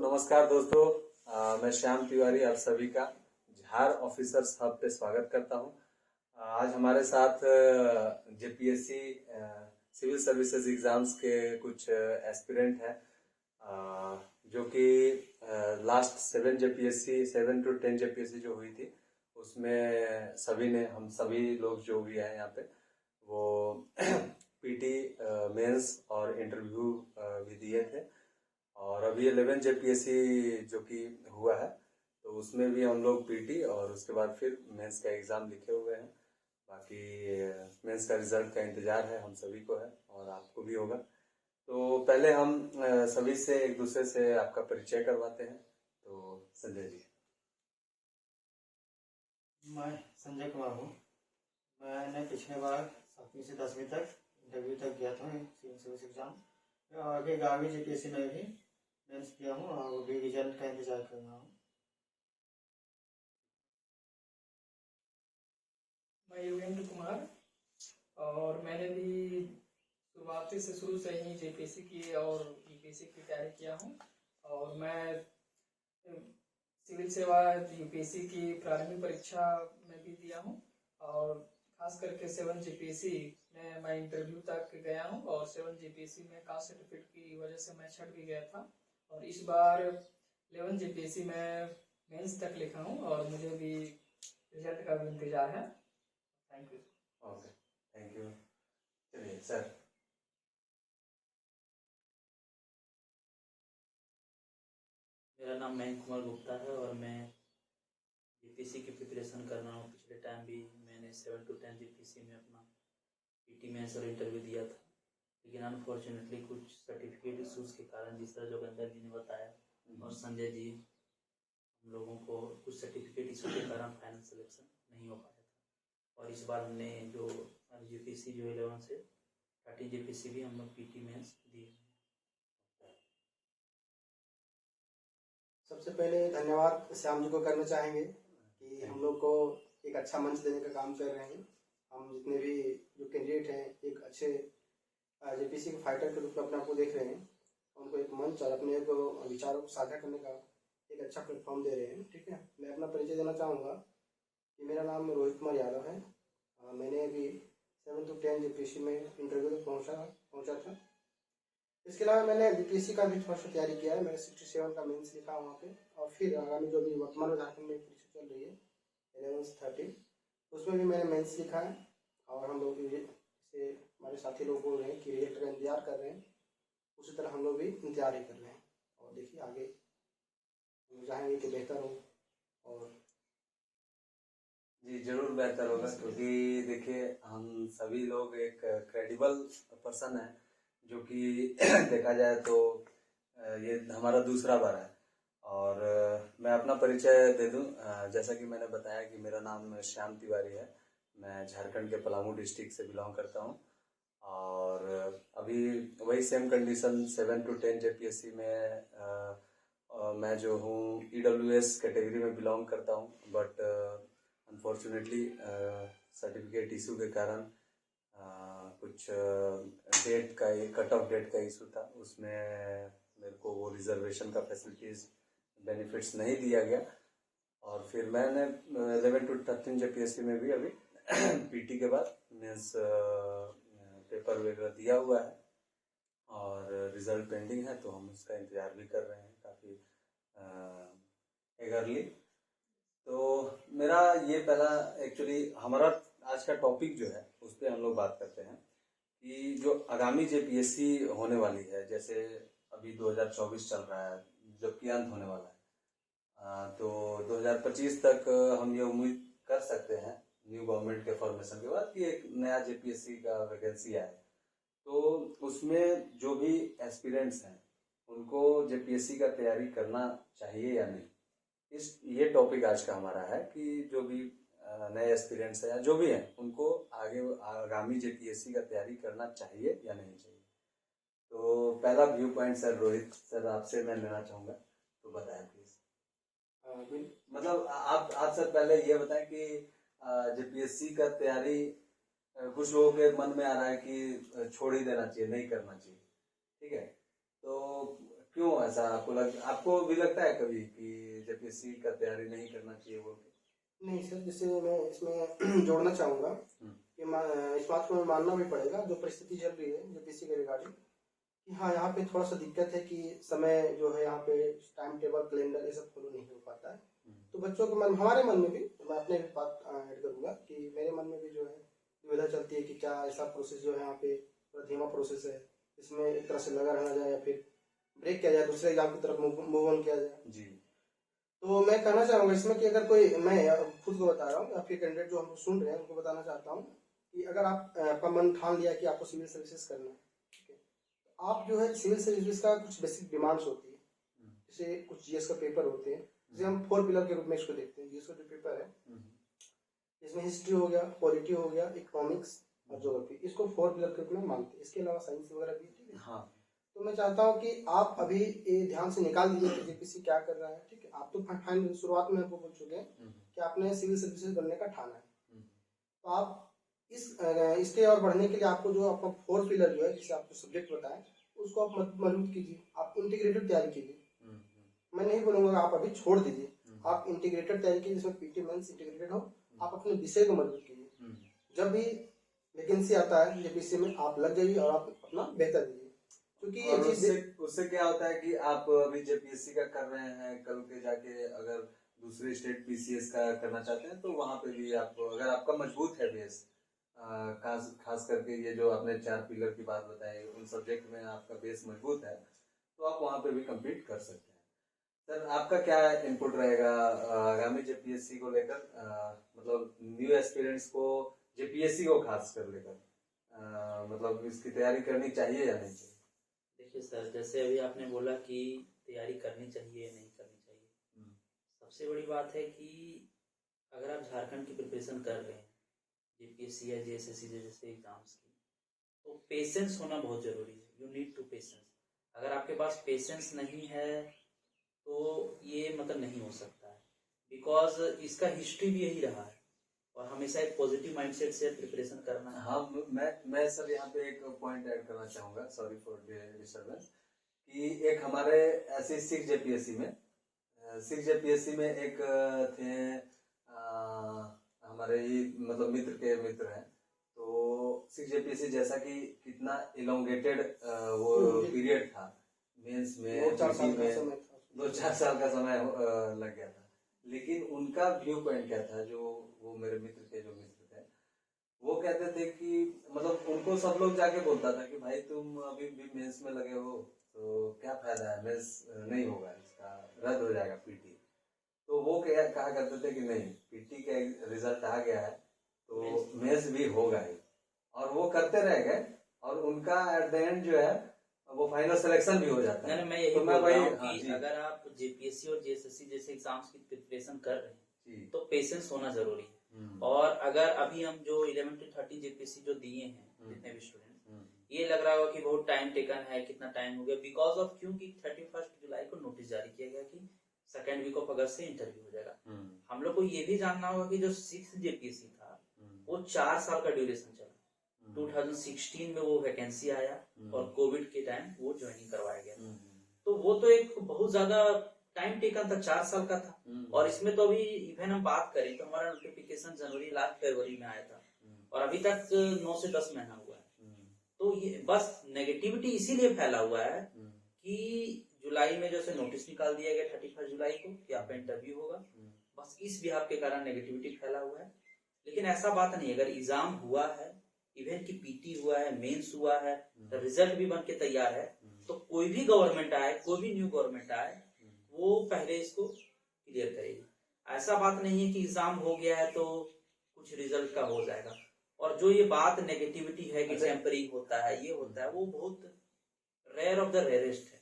नमस्कार दोस्तों, मैं श्याम तिवारी आप सभी का झार ऑफिसर्स हब पे स्वागत करता हूं। आज हमारे साथ जेपीएससी सिविल सर्विसेज एग्जाम्स के कुछ एस्पिरेंट हैं, जो कि लास्ट 7 to 10 जेपीएससी जो हुई थी उसमें हम सभी लोग जो भी हैं यहाँ पे वो पीटी मेंस और इंटरव्यू भी दिए थे। और अभी 11 जेपीएससी जो कि हुआ है तो उसमें भी हम लोग पीटी और उसके बाद फिर मेंस का एग्ज़ाम लिखे हुए हैं। बाकी मेंस का रिजल्ट का इंतज़ार है, हम सभी को है और आपको भी होगा। तो पहले हम सभी से एक दूसरे से आपका परिचय करवाते हैं। तो संजय जी। मैं संजय कुमार हूँ। मैंने पिछले बार 7वीं से 10वीं तक इंटरव्यू तक गया था सिविल सर्विस एग्ज़ाम। आगे 11वीं जेपीएससी में भी मेंस किया हूँ और अभी रिजल्ट का इंतजार कर रहा हूँ। मैं योगेंद्र कुमार, और मैंने भी शुरू से ही जेपीएससी की और यूपीएससी की तैयारी किया हूँ। और मैं सिविल सेवा यूपीएससी की प्रारंभिक परीक्षा में भी दिया हूँ और खास करके 7 जेपीएससी में मैं इंटरव्यू तक गया हूँ और 7 जेपीएससी में कास्ट सर्टिफिकेट की वजह से मैं छट भी गया था। और इस बार 11 जेपीएससी में मेंस तक लिखा हूँ और मुझे भी रिजल्ट का भी इंतजार है। Thank you. Okay, thank you. चलिए सर। मेरा नाम मयंक कुमार गुप्ता है और मैं जेपीएससी की प्रिपरेशन कर रहा हूँ। पिछले टाइम भी मैंने 7 to 10 जेपीएससी में अपना पीटी मेंस और इंटरव्यू दिया था, लेकिन अनफॉर्चुनेटली कुछ सर्टिफिकेट इशूज़ के कारण, जिस तरह जोगिंदर जी ने बताया और संजय जी, हम लोगों को कुछ सर्टिफिकेट इशू के कारण फाइनल सिलेक्शन नहीं हो पाया था। और इस बार हमने जो जेपीएससी जो 11 से 13 जेपीएससी भी हम लोग पीटी मेंस दिए। सबसे पहले धन्यवाद श्याम जी को करना चाहेंगे कि हम लोग को एक अच्छा मंच देने का काम कर रहे हैं। हम जितने भी जो कैंडिडेट हैं एक अच्छे जेपीएससी के फाइटर के रूप में अपने आप को देख रहे हैं, उनको एक मंच और अपने विचारों को साझा करने का एक अच्छा प्लेटफॉर्म दे रहे हैं। ठीक है, मैं अपना परिचय देना चाहूँगा कि मेरा नाम रोहित कुमार यादव है। मैंने अभी 7 to 10 जेपीएससी में इंटरव्यू तक पहुँचा था। इसके अलावा मैंने बीपीएससी का भी थोड़ा सा तैयारी किया है। मैंने 67 का मेंस लिखा वहाँ पे, और फिर आगामी जो भी वर्तमान में झारखंड में परीक्षा चल रही है 11 से 13, उसमें भी मैंने मेंस लिखा है। और हम लोग जैसे हमारे साथी लोग बोल रहे हैं कि रिजल्ट का इंतजार कर रहे हैं, उसी तरह हम लोग भी इंतजार ही कर रहे हैं। और देखिए आगे हम चाहेंगे कि बेहतर हो। और जी जरूर बेहतर होगा, क्योंकि देखिए हम सभी लोग एक क्रेडिबल पर्सन है, जो कि देखा जाए तो ये हमारा दूसरा बार है। और मैं अपना परिचय दे दूं, जैसा कि मैंने बताया कि मेरा नाम श्याम तिवारी है। मैं झारखंड के पलामू डिस्ट्रिक्ट से बिलोंग करता हूं और अभी वही सेम कंडीशन 7 to 10 जेपीएससी में मैं जो हूँ ईडब्ल्यूएस कैटेगरी में बिलोंग करता हूँ। बट अनफॉर्चुनेटली सर्टिफिकेट इशू के कारण कुछ डेट का कट ऑफ डेट का इशू था, उसमें मेरे को वो रिजर्वेशन का फैसिलिटीज़ बेनिफिट्स नहीं दिया गया। और फिर मैंने 11 to 13 जेपीएससी में भी अभी पीटी के बाद मेंस पेपर वगैरह दिया हुआ है और रिजल्ट पेंडिंग है, तो हम उसका इंतज़ार भी कर रहे हैं काफ़ी एगरली। तो मेरा ये पहला एक्चुअली हमारा आज का टॉपिक जो है उस पर हम लोग बात करते हैं कि जो आगामी जेपीएससी होने वाली है, जैसे अभी 2024 चल रहा है जबकि अंत होने वाला है, तो 2025 तक हम ये उम्मीद कर सकते हैं न्यू गवर्नमेंट के फॉर्मेशन के बाद कि एक नया जेपीएससी का वैकेंसी आए। तो उसमें जो भी एस्पिरेंट्स हैं उनको जेपीएससी का तैयारी करना चाहिए या नहीं, ये टॉपिक आज का हमारा है कि जो भी नए एस्पिरेंट्स हैं या जो भी हैं उनको आगे आगामी जेपीएससी का तैयारी करना चाहिए या नहीं चाहिए। तो पहला view point sir Rohit sir आपसे मैं लेना चाहूँगा, तो बताएं प्लीज। मतलब आप सर पहले ये बताएं कि जेपीएससी का तैयारी कुछ लोगों के मन में आ रहा है कि छोड़ ही देना चाहिए, नहीं करना चाहिए, ठीक है, तो क्यों ऐसा आपको भी लगता है कभी कि जेपीएससी का तैयारी नहीं करना चाहिए बोल के? नहीं सर, जैसे मैं इसमें जोड़ना चाहूँगा कि इस बात को मैं मानना भी पड़ेगा, जो परिस्थिति चल रही है जेपीएससी के रिगार्डिंग, कि हाँ यहाँ पे थोड़ा सा दिक्कत है कि समय जो है यहाँ पे टाइम टेबल कैलेंडर ये सब फॉलो नहीं हो पाता है। तो बच्चों के मन, हमारे मन में भी, मैं अपने भी बात ऐड करूँगा कि मेरे मन में भी जो है दुविधा चलती है कि क्या ऐसा प्रोसेस जो है यहाँ पे थोड़ा धीमा प्रोसेस है, इसमें एक तरह से लगा रहना जाए या फिर ब्रेक किया जाए, दूसरे एग्जाम की तरफ मूव ऑन किया जाए। जी। तो मैं कहना चाहूँगा इसमें कि अगर कोई, मैं खुद को बता रहा हूँ या फिर कैंडिडेट जो हम सुन रहे हैं उनको बताना चाहता हूँ कि अगर आप आपका मन ठान लिया कि आपको सिविल सर्विसेज करना है, ठीक है, तो आप जो है सिविल सर्विसेज का कुछ बेसिक डिमांड्स होती है, जैसे कुछ जीएस का पेपर होते हैं, जैसे हम 4 पिलर के रूप में इसको देखते हैं। जीएस का जो पेपर है इसमें हिस्ट्री हो गया, पॉलिटी हो गया, इकोनॉमिक्स और ज्योग्राफी, इसको 4 पिलर के रूप में मानते हैं। इसके अलावा साइंस वगैरह भी, ठीक है। हाँ। तो मैं चाहता हूँ कि आप अभी ये ध्यान से निकाल दीजिए कि जेपीसी क्या कर रहा है, ठीक है। आप तो फाइनल शुरुआत में आपको बोल चुके हैं कि आपने सिविल सर्विसेज बनने का ठाना है। तो आप इसके और बढ़ने के लिए आपको जो आपका 4 पिलर जो है, जिसे आपको सब्जेक्ट बताएं, उसको आप मजबूत कीजिए, आप इंटीग्रेटेड तैयारी कीजिए। मैं नहीं बोलूंगा आप अभी छोड़ दीजिए, आप इंटीग्रेटेड तैयारी कीजिए जिसमें पीटी मेंस इंटीग्रेटेड हो। आप अपने विषय को मजबूत कीजिए, जब भी वैकेंसी आता है जेपीसी में आप लग जाइए और आप अपना बेहतर दीजिए, क्योंकि ये चीज उससे क्या होता है कि आप अभी जेपीएससी का कर रहे हैं, कल के जाके अगर दूसरे स्टेट पीसीएस का करना चाहते हैं तो वहां पे भी आप, अगर आपका मजबूत है बेस, खास करके ये जो आपने 4 पिलर की बात बताई, उन सब्जेक्ट में आपका बेस मजबूत है तो आप वहां पे भी कम्पीट कर सकते हैं। सर आपका क्या इनपुट रहेगा आगामी जेपीएससी को लेकर, मतलब न्यू एस्पिरेंट्स को जेपीएससी को खास कर लेकर, मतलब इसकी तैयारी करनी चाहिए या नहीं चाहिए? देखिए सर, जैसे अभी आपने बोला कि तैयारी करनी चाहिए नहीं करनी चाहिए, सबसे बड़ी बात है कि अगर आप झारखंड की प्रिपरेशन कर रहे हैं जेपीएससी या जेएसएससी जैसे एग्जाम्स की, तो पेशेंस होना बहुत जरूरी है। You need to patience. अगर आपके पास पेशेंस नहीं है तो ये मतलब नहीं हो सकता है, बिकॉज इसका हिस्ट्री भी यही रहा है और हमेशा एक पॉजिटिव माइंडसेट से प्रिपरेशन करना है। हाँ, मैं सर यहाँ पे एक पॉइंट ऐड करना चाहूंगा, सॉरी फॉर डिस्टर्बेंस, कि एक हमारे ऐसे 6 जेपीएससी में एक थे हमारे ही मतलब मित्र के मित्र हैं, तो 6 जेपीएससी जैसा कि कितना इलोंगेटेड वो पीरियड था, मेंस में 2-4 साल का समय लग गया था, लेकिन उनका व्यू पॉइंट क्या था, जो वो मेरे मित्र थे वो कहते थे कि मतलब उनको सब लोग जाके बोलता था कि भाई तुम अभी भी मेंस में लगे हो तो क्या फायदा है, मेंस नहीं होगा, इसका रद्द हो जाएगा पीटी। तो वो कहा करते थे कि नहीं, पीटी का रिजल्ट आ गया है तो मेंस भी होगा ही, और वो करते रह गए और उनका एट द एंड जो है वो फाइनल सिलेक्शन भी हो जाता है। मैं यही बोल रहा हूँ कि अगर आप जेपीएससी और जेएसएससी जैसे एग्जाम्स की प्रिपरेशन कर रहे हैं तो पेशेंस होना जरूरी है। और अगर अभी हम जो 11 to 13 जेपीएससी जो दिए हैं जितने भी स्टूडेंट, ये लग रहा होगा कि बहुत टाइम टेकन है, कितना टाइम हो गया, बिकॉज ऑफ क्योंकि 31 जुलाई को नोटिस जारी किया गया कि 2nd वीक ऑफ अगस्त से इंटरव्यू हो जाएगा। हम लोग को ये भी जानना होगा कि जो 6th जेपीएससी था वो 4 साल का ड्यूरेशन चला। 2016 में वो वैकेंसी आया और कोविड के टाइम वो ज्वाइनिंग करवाया गया, तो वो तो एक बहुत ज्यादा टाइम टेकन था, 4 साल का था। और इसमें तो अभी इवन हम बात करें तो हमारा नोटिफिकेशन जनवरी लास्ट फरवरी में आया था और अभी तक 9 से 10 महीना हुआ है। तो ये बस नेगेटिविटी इसीलिए फैला हुआ है कि जुलाई में जैसे नोटिस निकाल दिया गया 31 जुलाई को कि आपका इंटरव्यू होगा, बस इस बिहाफ के कारण नेगेटिविटी फैला हुआ है। लेकिन ऐसा बात नहीं, अगर एग्जाम हुआ है, इवन की पीटी हुआ है, मेंस हुआ है, रिजल्ट भी बन के तैयार है, तो कोई भी गवर्नमेंट आए, कोई भी न्यू गवर्नमेंट आए, वो पहले इसको क्लियर करेगी। ऐसा बात नहीं है कि एग्जाम हो गया है तो कुछ रिजल्ट का हो जाएगा। और जो ये बात नेगेटिविटी है कि टेम्परिंग होता है, ये होता है, वो बहुत रेयर ऑफ द रेयरेस्ट है।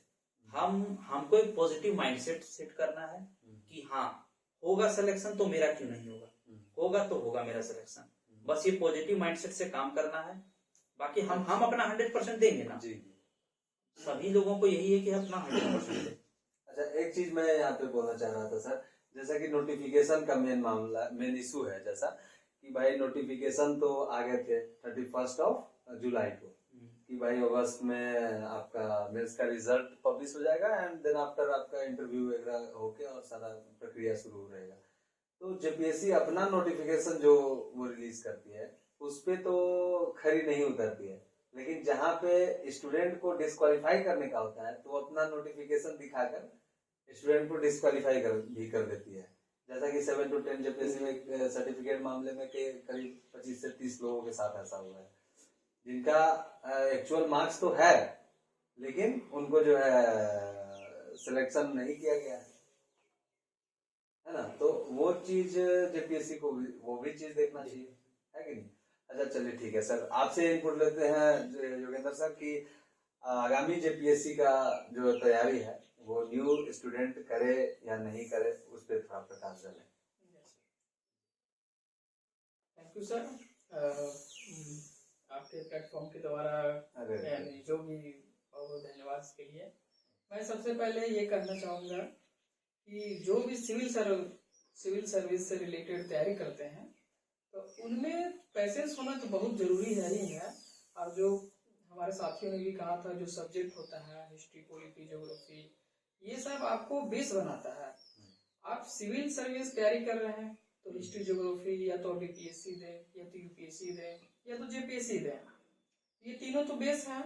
हमको एक पॉजिटिव माइंडसेट सेट करना है कि हाँ होगा सिलेक्शन तो मेरा क्यों नहीं होगा, होगा तो होगा मेरा सिलेक्शन। बस ये पॉजिटिव माइंडसेट से काम करना है, बाकी हम अपना 100% देंगे ना जी। सभी लोगों को यही है कि अपना 100% दें। अच्छा, एक चीज मैं यहाँ पे बोलना चाह रहा था सर, जैसा कि नोटिफिकेशन का मेन इशू है, जैसा कि भाई नोटिफिकेशन तो आ गए थे 31 जुलाई को कि भाई अगस्त में आपका मेंस का रिजल्ट पब्लिश हो जाएगा एंड देन आफ्टर आपका इंटरव्यू वगैरह होके और सारा प्रक्रिया शुरू रहेगा। तो जेपीएससी अपना नोटिफिकेशन जो वो रिलीज करती है उस पे तो खरी नहीं उतरती है, लेकिन जहाँ पे स्टूडेंट को डिस्क्वालीफाई करने का होता है तो वो अपना नोटिफिकेशन दिखाकर स्टूडेंट को डिस्क्वालीफाई भी कर देती है। जैसा कि 7 to 10 जेपीएससी में सर्टिफिकेट मामले में के करीब 25 से 30 लोगों के साथ ऐसा हुआ है, जिनका एक्चुअल मार्क्स तो है लेकिन उनको जो है सिलेक्शन नहीं किया गया है ना। तो वो चीज जेपीएससी को भी वो भी चीज देखना चाहिए, है कि नहीं। अच्छा चलिए ठीक है सर, आपसे इनपुट लेते हैं योगेंद्र सर की आगामी जेपीएससी का जो तैयारी है वो न्यू स्टूडेंट करे या नहीं करे उस पर थोड़ा प्रकाश डालें। थैंक यू सर, आपके प्लेटफॉर्म के द्वारा यानी जो भी बहुत धन्यवाद इसके लिए। मैं सबसे पहले ये कहना चाहूँगा कि जो भी सिविल सर्विस से रिलेटेड तैयारी करते हैं तो उनमें पैसेंस होना तो बहुत ज़रूरी है ही है। और जो हमारे साथियों ने भी कहा था, जो सब्जेक्ट होता है हिस्ट्री, पॉलिटी, ज्योग्राफी, ये सब आपको बेस बनाता है। आप सिविल सर्विस तैयारी कर रहे हैं तो हिस्ट्री, ज्योग्राफी या तो बीपीएससी दें या तो यूपीएससी दें या तो जेपीएससी दें, ये तीनों तो बेस हैं।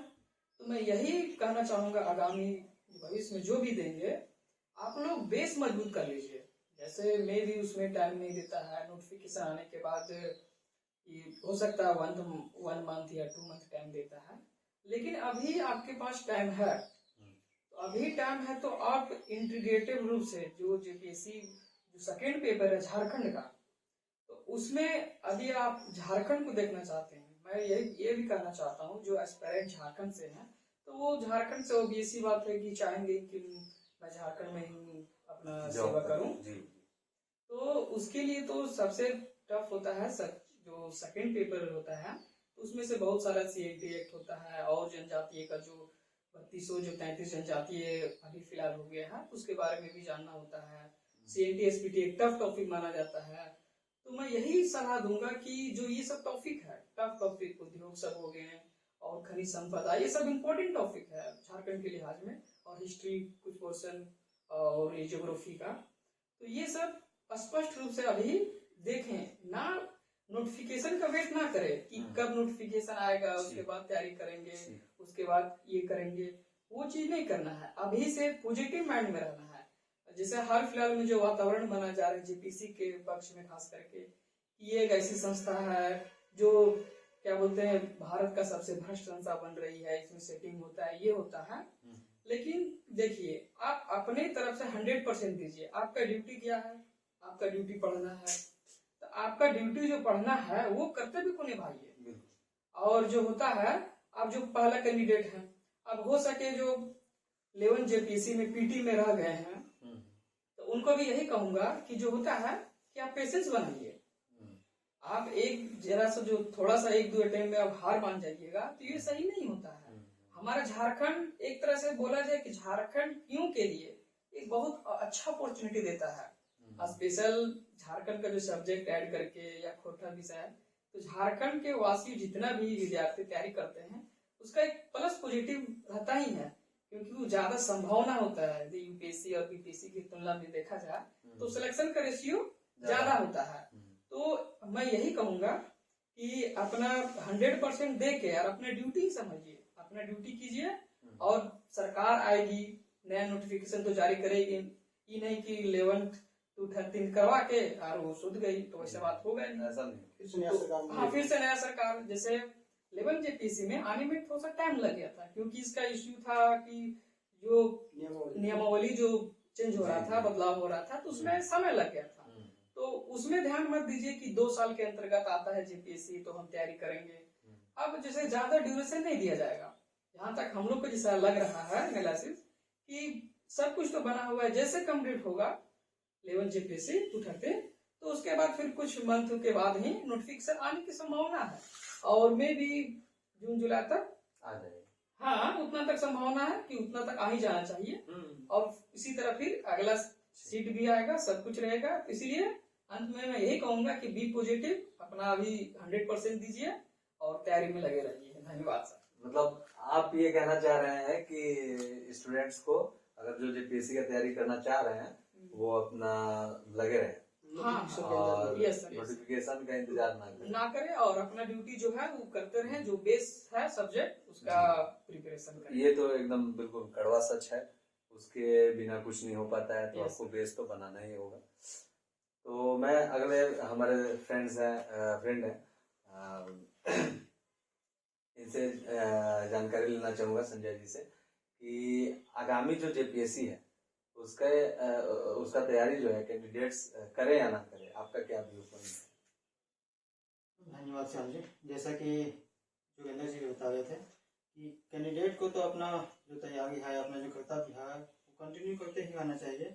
तो मैं यही कहना चाहूँगा, आगामी भविष्य में जो भी देंगे आप लोग बेस मजबूत कर लीजिए। जैसे मैं भी उसमें टाइम नहीं देता है, नोटिफिकेशन आने के बाद ये हो सकता है 1 मंथ या 2 मंथ टाइम देता है, लेकिन अभी आपके पास टाइम है। तो अभी टाइम है तो आप इंटीग्रेटिव रूप से जो जेपीएससी जो सेकेंड पेपर है झारखंड का, तो उसमें अभी आप झारखंड को देखना चाहते हैं, मैं ये भी कहना चाहता हूँ जो एस्पायरेंट झारखंड से हैं तो वो झारखंड से ओबीसी बात है कि चाहेंगे कि मैं झारखंड में ही अपना सेवा करूं। तो उसके लिए तो सबसे टफ होता है जो सेकेंड पेपर होता है, तो उसमें से बहुत सारा सीएनटी एक्ट होता है और जनजातीय का जो 3233 जनजातीय अभी फिलहाल हो गया है उसके बारे में भी जानना होता है। सीएनटी एसपीटी एक टफ टॉपिक माना जाता है। तो मैं यही सलाह दूंगा कि जो ये सब टॉपिक है, टफ टॉपिक, उद्योग सब हो गए और खनिज संपदा, ये सब इम्पोर्टेंट टॉपिक है झारखंड के लिहाज में, और हिस्ट्री कुछ पोर्शन और ये ज्योग्राफी का, तो ये सब स्पष्ट रूप से अभी देखें ना। नोटिफिकेशन का वेट ना करें कि कब नोटिफिकेशन आएगा उसके बाद तैयारी करेंगे, उसके बाद ये करेंगे, वो चीज नहीं करना है। अभी से पॉजिटिव माइंड में रहना है। जैसे हाल फिलहाल में जो वातावरण बना जा रहा है जेपीसी के पक्ष में खास करके, ये एक ऐसी संस्था है जो क्या बोलते हैं भारत का सबसे भ्रष्ट संस्था बन रही है, इसमें सेटिंग होता है, ये होता है। लेकिन देखिए आप अपने तरफ से 100% दीजिए। आपका ड्यूटी क्या है? आपका ड्यूटी पढ़ना है, तो आपका ड्यूटी जो पढ़ना है वो कर्तव्य को निभाइए। और जो होता है, आप जो पहला कैंडिडेट हैं, अब हो सके जो 11 जेपीएससी में पीटी में रह गए हैं, तो उनको भी यही कहूंगा कि जो होता है कि आप पेशेंस बनाइए। आप एक जरा सा जो थोड़ा सा 1-2 अटेम्प्ट में आप हार मान जाइएगा तो ये सही नहीं होता है। हमारा झारखंड एक तरह से बोला जाए कि झारखंड क्यों के लिए एक बहुत अच्छा अपॉर्चुनिटी देता है। स्पेशल झारखंड का जो सब्जेक्ट ऐड करके या खोटा विषय, तो झारखंड के वासी जितना भी विद्यार्थी तैयारी करते हैं उसका एक प्लस पॉजिटिव रहता ही है, क्योंकि वो ज्यादा संभावना होता है यूपीएससी और बीपीएससी की तुलना में देखा जाए तो सिलेक्शन का रेशियो ज्यादा होता है। तो मैं यही कहूंगा कि अपना 100% दे के और अपना ड्यूटी समझिए, अपना ड्यूटी कीजिए, और सरकार आएगी, नया नोटिफिकेशन तो जारी करेगी, ये नहीं कि 11 to 13 करवा के और वो सुध गई, तो वैसे बात होगा नहीं। ऐसा नहीं, हाँ, फिर से नया सरकार, जैसे 11 जेपीसी में आने में थोड़ा सा टाइम लग गया था, क्योंकि इसका इश्यू था कि जो नियमावली जो चेंज हो रहा था, बदलाव हो रहा था, तो उसमें समय लग गया था। तो उसमें ध्यान मत दीजिए कि 2 साल के अंतर्गत आता है जेपीएससी तो हम तैयारी करेंगे। अब जैसे ज्यादा ड्यूरेशन नहीं दिया जाएगा, जहां तक हम लोग को जैसा लग रहा है एनालिसिस कि सब कुछ तो बना हुआ है, जैसे कंप्लीट होगा 11 जेपीएससी 230, तो उसके बाद फिर कुछ मंथ के बाद ही नोटिफिकेशन आने की संभावना है, और मे भी जून जुलाई तक आ जाएगा। हाँ, उतना तक संभावना है कि उतना तक आ ही जाना चाहिए, और इसी तरह फिर अगला सीट भी आएगा, सब कुछ रहेगा। इसलिए अंत में मैं यही कहूंगा कि बी पॉजिटिव, अपना अभी 100% दीजिए और तैयारी में लगे रहिए। धन्यवाद सर। मतलब आप ये कहना चाह रहे हैं कि स्टूडेंट्स को अगर जो जेपीएससी का तैयारी करना चाह रहे हैं वो अपना लगे रहे नोटिफिकेशन के और अंदर yes, sir, yes. नोटिफिकेशन का इंतजार ना करें। ना करें और अपना ड्यूटी जो है वो करते रहें, जो बेस है सब्जेक्ट उसका प्रिपरेशन करें। ये तो एकदम बिल्कुल कड़वा सच है, उसके बिना कुछ नहीं हो पाता है, तो Yes, आपको sir. बेस तो बनाना ही होगा। तो मैं अगले हमारे फ्रेंड हैं इनसे जानकारी लेना चाहूंगा संजय जी से कि आगामी जो जेपीएससी है उसका तैयारी जो है कैंडिडेट्स करें या ना करें, आपका क्या व्यू पॉइंट है? धन्यवाद श्याम जी। जैसा कि जोगेंद्र जी बता रहे थे कि कैंडिडेट को तो अपना जो तैयारी है, अपना जो कर्तव्य है वो कंटिन्यू करते ही आना चाहिए।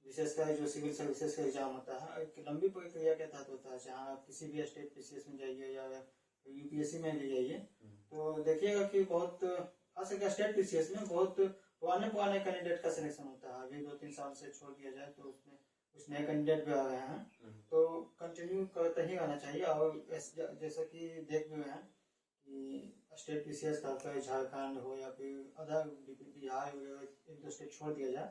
विशेषकर जो सिविल सर्विसेज का एग्जाम होता है एक लंबी प्रक्रिया के तहत होता है, चाहे आप किसी भी स्टेट पीसीएस में जाइए या यूपीएससी में भी जाइए तो देखिएगा कि बहुत खास करके स्टेट पीसीएस में बहुत पुराने कैंडिडेट का सिलेक्शन होता है। अभी 2-3 साल से छोड़ दिया जाए तो उसमें कुछ नए कैंडिडेट भी आ रहे हैं, तो कंटिन्यू करते ही आना चाहिए। और जैसा कि देख भी हैं कि स्टेट पीसीएस का झारखंड हो या फिर अदर बिहार एक दो स्टेट छोड़ दिया जाए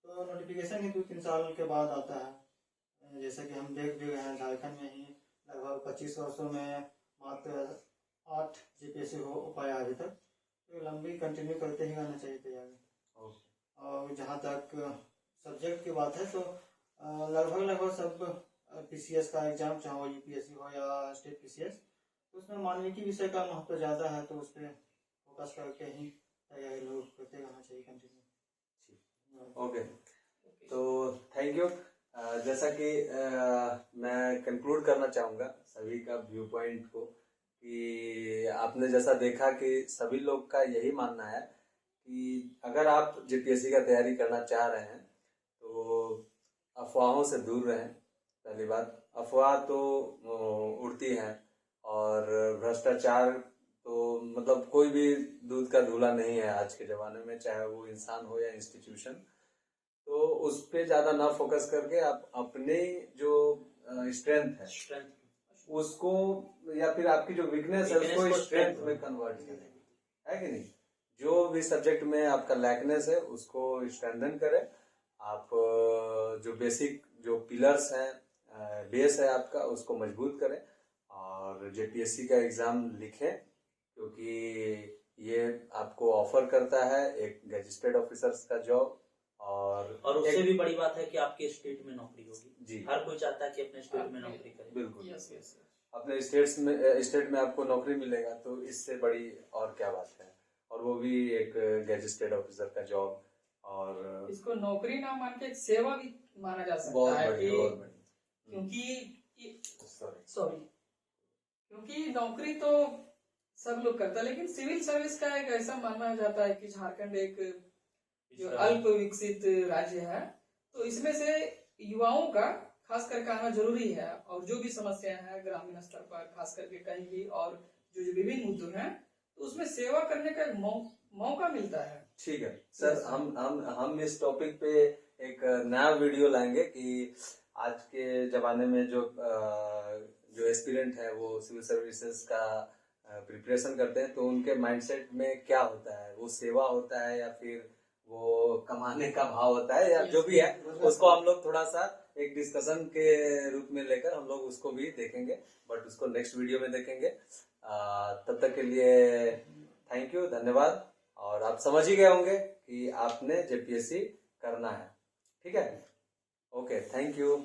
तो नोटिफिकेशन ही 2-3 साल के बाद आता है। जैसे कि हम देख भी रहे हैं झारखंड में ही लगभग 25 वर्षों में मात्र 8 जेपीएससी हो पाया अभी तक, तो लंबी कंटिन्यू करते ही आना चाहिए तैयारी। और जहाँ तक सब्जेक्ट की बात है तो लगभग सब पीसीएस का एग्जाम चाहे वो यूपीएससी हो या स्टेट पीसीएस, तो उसमें मानविकी विषय का महत्व ज़्यादा है, तो उस पर फोकस करके ही तैयारी लोग करते रहना चाहिए कंटिन्यू। ओके, तो थैंक यू। जैसा कि मैं कंक्लूड करना चाहूँगा सभी का व्यू पॉइंट को कि आपने जैसा देखा कि सभी लोग का यही मानना है कि अगर आप जेपीएससी का तैयारी करना चाह रहे हैं तो अफवाहों से दूर रहें। पहली बात, अफवाह तो उड़ती हैं और भ्रष्टाचार तो मतलब कोई भी दूध का धूला नहीं है आज के ज़माने में, चाहे वो इंसान हो या इंस्टीट्यूशन। तो उस पे ज़्यादा ना फोकस करके आप अपने जो स्ट्रेंथ है उसको या फिर आपकी जो वीकनेस है उसको स्ट्रेंथ में कन्वर्ट करें, है कि नहीं? जो भी सब्जेक्ट में आपका लैकनेस है उसको स्ट्रेंथन करें। आप जो बेसिक जो पिलर्स हैं, बेस है आपका, उसको मजबूत करें और जेपीएससी का एग्ज़ाम लिखें, क्योंकि ये आपको ऑफर करता है एक गैजेटेड ऑफिसर्स का जॉब। और उससे भी बड़ी बात है कि आपके स्टेट में नौकरी होगी जी, हर कोई चाहता है कि अपने स्टेट में नौकरी करे। बिल्कुल यस यस। अपने स्टेट में आपको नौकरी मिलेगा तो इससे बड़ी और क्या बात है, और वो भी एक गैजेटेड ऑफिसर का जॉब। और इसको नौकरी ना मान के एक सेवा भी माना जा सकता बहुत है बढ़िया, कि बहुत बढ़िया। क्योंकि सॉरी, क्योंकि नौकरी तो सब लोग करता है, लेकिन सिविल सर्विस का एक ऐसा माना जाता है कि झारखंड एक जो अल्प विकसित राज्य है, तो इसमें से युवाओं का खास करके आना जरूरी है। और जो भी समस्याएं हैं ग्रामीण स्तर पर खास करके कहीं भी, और जो विभिन्न मुद्दे हैं, तो उसमें सेवा करने का एक मौका मिलता है। ठीक है सर, हम इस टॉपिक पे एक नया वीडियो लाएंगे कि आज के जमाने में जो एस्पिरेंट है वो सिविल सर्विसेज का प्रिपरेशन करते हैं, तो उनके माइंडसेट में क्या होता है, वो सेवा होता है या फिर वो कमाने का भाव होता है, या जो भी है उसको हम लोग थोड़ा सा एक डिस्कशन के रूप में लेकर हम लोग उसको भी देखेंगे, बट उसको नेक्स्ट वीडियो में देखेंगे। तब तक के लिए थैंक यू, धन्यवाद। और आप समझ ही गए होंगे कि आपने जेपीएससी करना है, ठीक है? Okay, thank you.